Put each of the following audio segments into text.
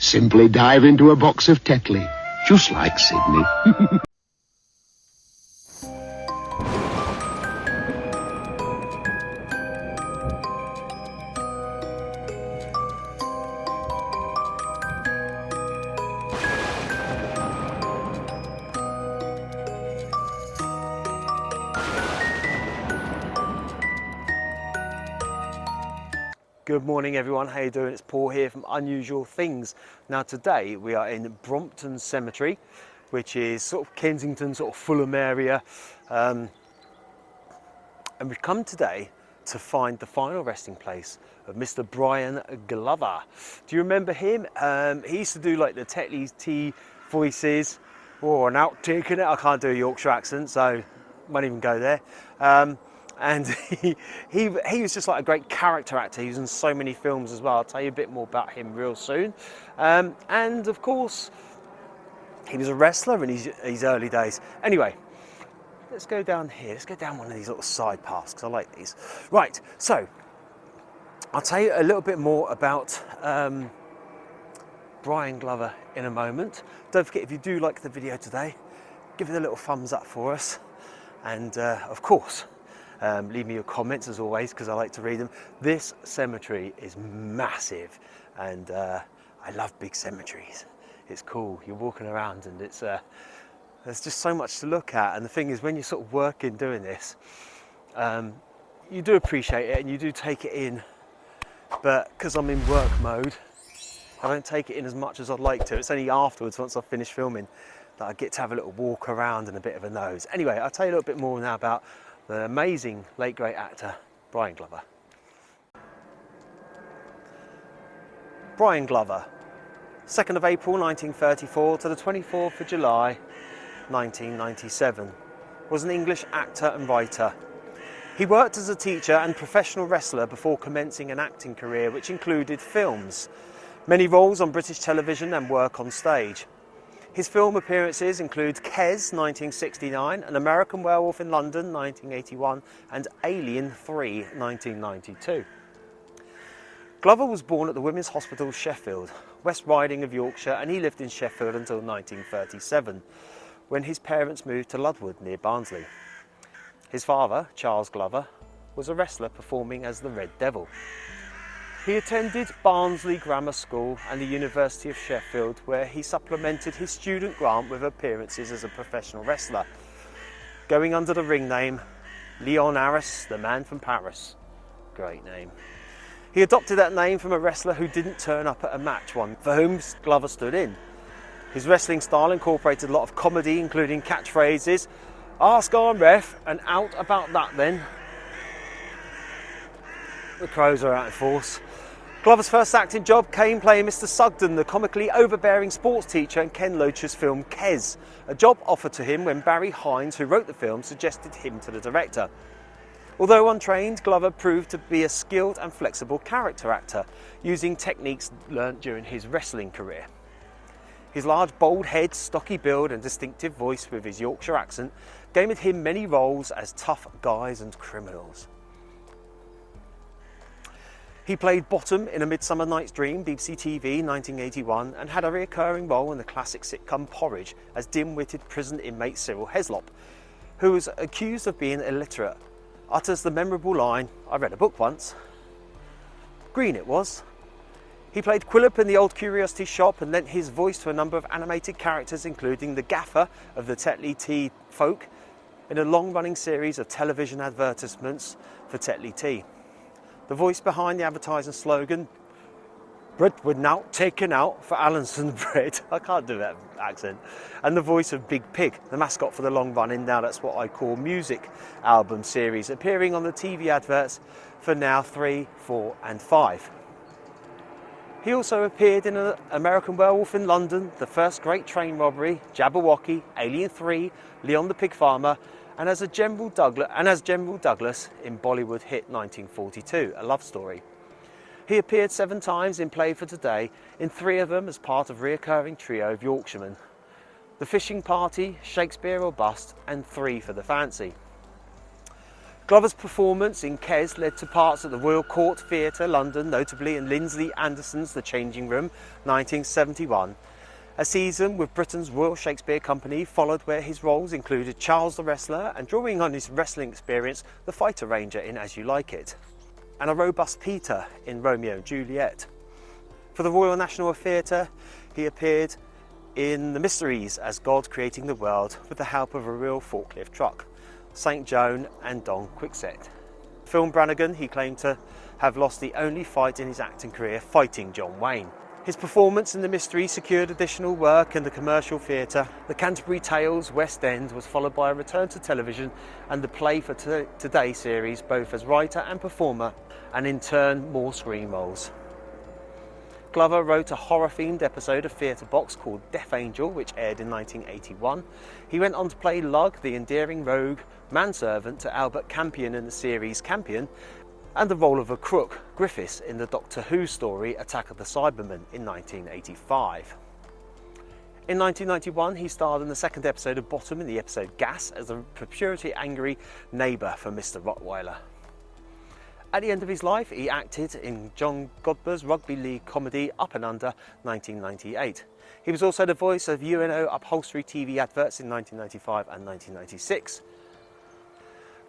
Simply dive into a box of Tetley, just like Sydney. Good morning everyone, how you doing? It's Paul here from Unusual Things. Now today we are in Brompton Cemetery, which is sort of Kensington, sort of Fulham area. And we've come today to find the final resting place of Mr. Brian Glover. Do you remember him? He used to do like the Tetley tea voices. Oh, and outtake in it. I can't do a Yorkshire accent, so won't even go there. And he was just like a great character actor. He was in so many films as well. I'll tell you a bit more about him real soon. And of course, he was a wrestler in his early days. Anyway, let's go down here. Let's go down one of these little side paths because I like these. Right, so I'll tell you a little bit more about Brian Glover in a moment. Don't forget, if you do like the video today, give it a little thumbs up for us. And of course, leave me your comments as always, because I like to read them. This cemetery is massive, and I love big cemeteries. It's cool. You're walking around and it's there's just so much to look at. And the thing is, when you're sort of working doing this, you do appreciate it and you do take it in, but because I'm in work mode, I don't take it in as much as I'd like to. It's only afterwards, once I've finished filming, that I get to have a little walk around and a bit of a nose. Anyway, I'll tell you a little bit more now about the amazing late great actor Brian Glover. Brian Glover, 2nd of April 1934 to the 24th of July 1997, was an English actor and writer. He worked as a teacher and professional wrestler before commencing an acting career which included films, many roles on British television and work on stage. His film appearances include Kes, 1969, An American Werewolf in London, 1981, and Alien 3, 1992. Glover was born at the Women's Hospital, Sheffield, West Riding of Yorkshire, and he lived in Sheffield until 1937, when his parents moved to Ludwood near Barnsley. His father, Charles Glover, was a wrestler performing as the Red Devil. He attended Barnsley Grammar School and the University of Sheffield, where he supplemented his student grant with appearances as a professional wrestler, going under the ring name Leon Harris, the Man from Paris. Great name. He adopted that name from a wrestler who didn't turn up at a match one, for whom Glover stood in. His wrestling style incorporated a lot of comedy, including catchphrases, "Ask on ref," and "Out about that then." The crows are out in force. Glover's first acting job came playing Mr. Sugden, the comically overbearing sports teacher in Ken Loach's film Kes, a job offered to him when Barry Hines, who wrote the film, suggested him to the director. Although untrained, Glover proved to be a skilled and flexible character actor, using techniques learnt during his wrestling career. His large, bold head, stocky build and distinctive voice with his Yorkshire accent gave him many roles as tough guys and criminals. He played Bottom in A Midsummer Night's Dream, BBC TV, 1981, and had a recurring role in the classic sitcom Porridge as dim-witted prison inmate Cyril Heslop, who was accused of being illiterate, utters the memorable line, "I read a book once." Green it was. He played Quillip in The Old Curiosity Shop and lent his voice to a number of animated characters, including the gaffer of the Tetley tea folk, in a long-running series of television advertisements for Tetley tea. The voice behind the advertising slogan, "Bread would now taken out for Allinson bread." I can't do that accent. And the voice of Big Pig, the mascot for the long-running Now That's What I Call Music album series, appearing on the TV adverts for Now 3, 4 and 5. He also appeared in An American Werewolf in London, The First Great Train Robbery, Jabberwocky, Alien 3, Leon the Pig Farmer, and as General Douglas in Bollywood hit 1942, A Love Story. He appeared 7 times in Play for Today, in 3 of them as part of reoccurring trio of Yorkshireman, The Fishing Party, Shakespeare or Bust, and 3 for the Fancy. Glover's performance in Kes led to parts at the Royal Court Theatre, London, notably in Lindsay Anderson's The Changing Room, 1971. A season with Britain's Royal Shakespeare Company followed, where his roles included Charles the Wrestler and, drawing on his wrestling experience, the Fighter Ranger in As You Like It, and a robust Peter in Romeo and Juliet. For the Royal National Theatre, he appeared in The Mysteries as God Creating the World with the help of a real forklift truck, St. Joan and Don Quixote. Film Brannigan, he claimed to have lost the only fight in his acting career, fighting John Wayne. His performance in The Mystery secured additional work in the commercial theatre. The Canterbury Tales West End was followed by a return to television and the Play for Today series, both as writer and performer, and in turn more screen roles. Glover wrote a horror-themed episode of Theatre Box called Death Angel, which aired in 1981. He went on to play Lug, the endearing rogue manservant to Albert Campion in the series Campion, and the role of a crook, Griffiths, in the Doctor Who story Attack of the Cybermen in 1985. In 1991, he starred in the second episode of Bottom in the episode Gas as a purity angry neighbour for Mr. Rottweiler. At the end of his life, he acted in John Godber's rugby league comedy Up and Under, 1998. He was also the voice of UNO upholstery TV adverts in 1995 and 1996.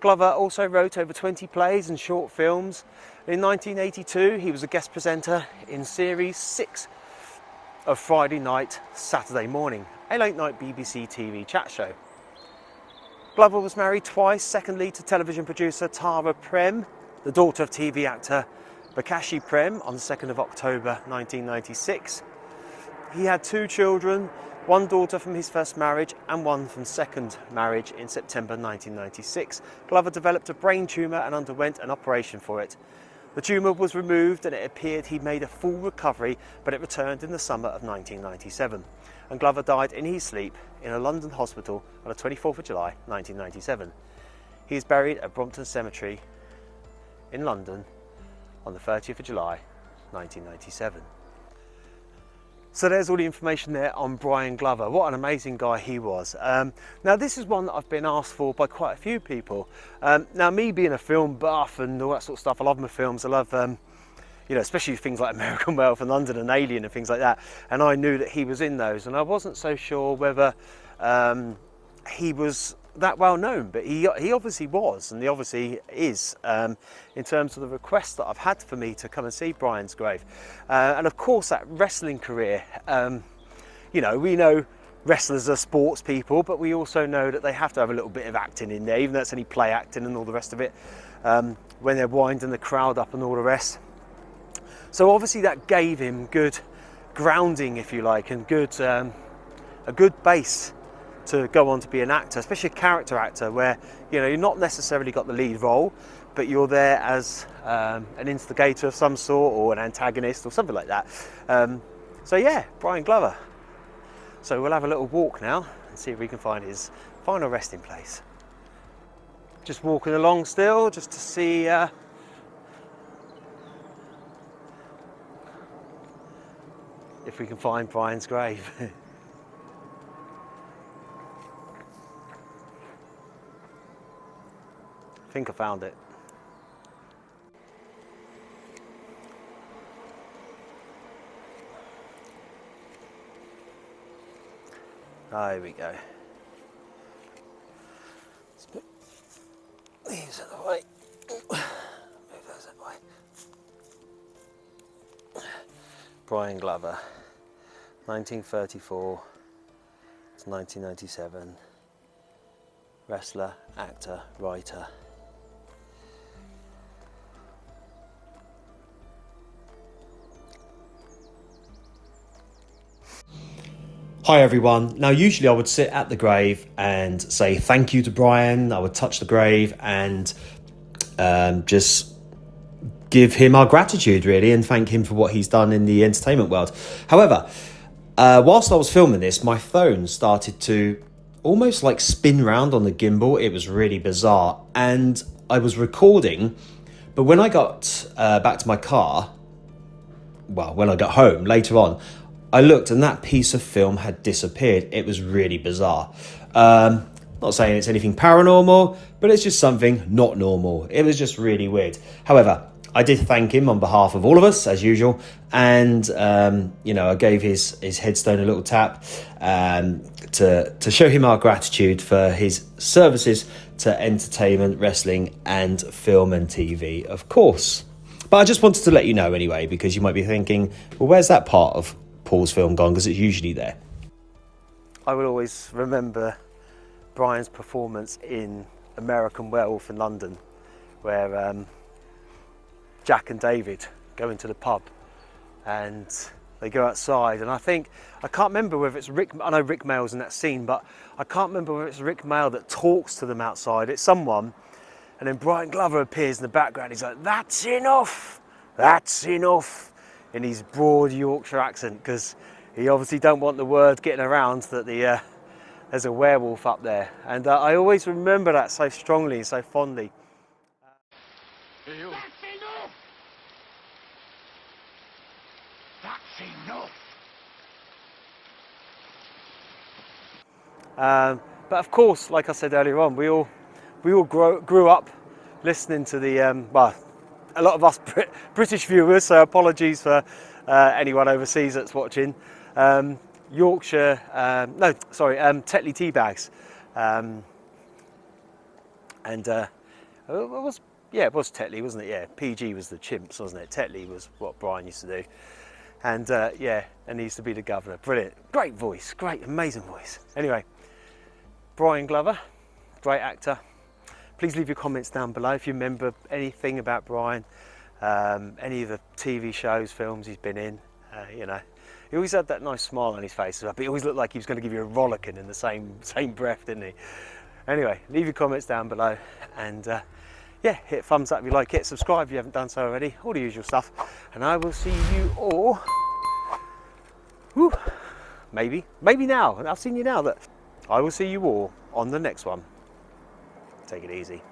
Glover also wrote over 20 plays and short films. In 1982, he was a guest presenter in Series 6 of Friday Night, Saturday Morning, a late-night BBC TV chat show. Glover was married twice, secondly to television producer Tara Prem, the daughter of TV actor Bakashi Prem, on the 2nd of October 1996. He had 2 children, one daughter from his first marriage and one from second marriage in September 1996. Glover developed a brain tumour and underwent an operation for it. The tumour was removed and it appeared he made a full recovery, but it returned in the summer of 1997. And Glover died in his sleep in a London hospital on the 24th of July 1997. He is buried at Brompton Cemetery in London on the 30th of July 1997. So there's all the information there on Brian Glover. What an amazing guy he was. Now this is one that I've been asked for by quite a few people. Now me being a film buff and all that sort of stuff, I love my films. I love, you know, especially things like American Werewolf and London and Alien and things like that. And I knew that he was in those, and I wasn't so sure whether he was that well known, but he obviously was, and he obviously is, in terms of the requests that I've had for me to come and see Brian's grave. And of course that wrestling career, you know, we know wrestlers are sports people, but we also know that they have to have a little bit of acting in there, even though it's only play acting and all the rest of it, when they're winding the crowd up and all the rest. So obviously that gave him good grounding, if you like, and a good base to go on to be an actor, especially a character actor, where, you know, you're not necessarily got the lead role, but you're there as an instigator of some sort, or an antagonist or something like that. So yeah, Brian Glover. So we'll have a little walk now and see if we can find his final resting place. Just walking along still, just to see if we can find Brian's grave. I think I found it. Oh, here we go. Let's put these out of the way. Move those out of the way. Brian Glover, 1934 to 1997. Wrestler, actor, writer. Hi everyone. Now usually I would sit at the grave and say thank you to Brian. I would touch the grave and just give him our gratitude really, and thank him for what he's done in the entertainment world. However, whilst I was filming this, my phone started to almost like spin round on the gimbal. It was really bizarre, and I was recording, but when I got back to my car, well, when I got home later on, I looked and that piece of film had disappeared. It was really bizarre. Not saying it's anything paranormal, but it's just something not normal. It was just really weird. However, I did thank him on behalf of all of us, as usual, and you know, I gave his headstone a little tap to show him our gratitude for his services to entertainment, wrestling, and film and TV, of course. But I just wanted to let you know anyway, because you might be thinking, well, where's that part of Paul's film gone? Because it's usually there. I will always remember Brian's performance in American Werewolf in London, where Jack and David go into the pub and they go outside, and I can't remember whether it's Rick, I know Rick Mayall's in that scene, but I can't remember whether it's Rick Mayall that talks to them outside. It's someone, and then Brian Glover appears in the background. He's like, "That's enough, that's enough," in his broad Yorkshire accent, because he obviously don't want the word getting around that there's a werewolf up there. And I always remember that so strongly and so fondly. That's enough! That's enough! But of course, like I said earlier on, we all grew up listening to the well, a lot of us British viewers, so apologies for anyone overseas that's watching. Yorkshire, no, sorry, Tetley tea bags, and it was Tetley, wasn't it? Yeah, PG was the chimps, wasn't it? Tetley was what Brian used to do, and yeah, and he used to be the governor. Brilliant, great voice, great, amazing voice. Anyway, Brian Glover, great actor. Please leave your comments down below if you remember anything about Brian, any of the TV shows, films he's been in. You know, he always had that nice smile on his face, but he always looked like he was going to give you a rollicking in the same breath, didn't he? Anyway, leave your comments down below, and yeah, hit thumbs up if you like it, subscribe if you haven't done so already, all the usual stuff, and I will see you all, maybe now, I've seen you now, that I will see you all on the next one. Take it easy.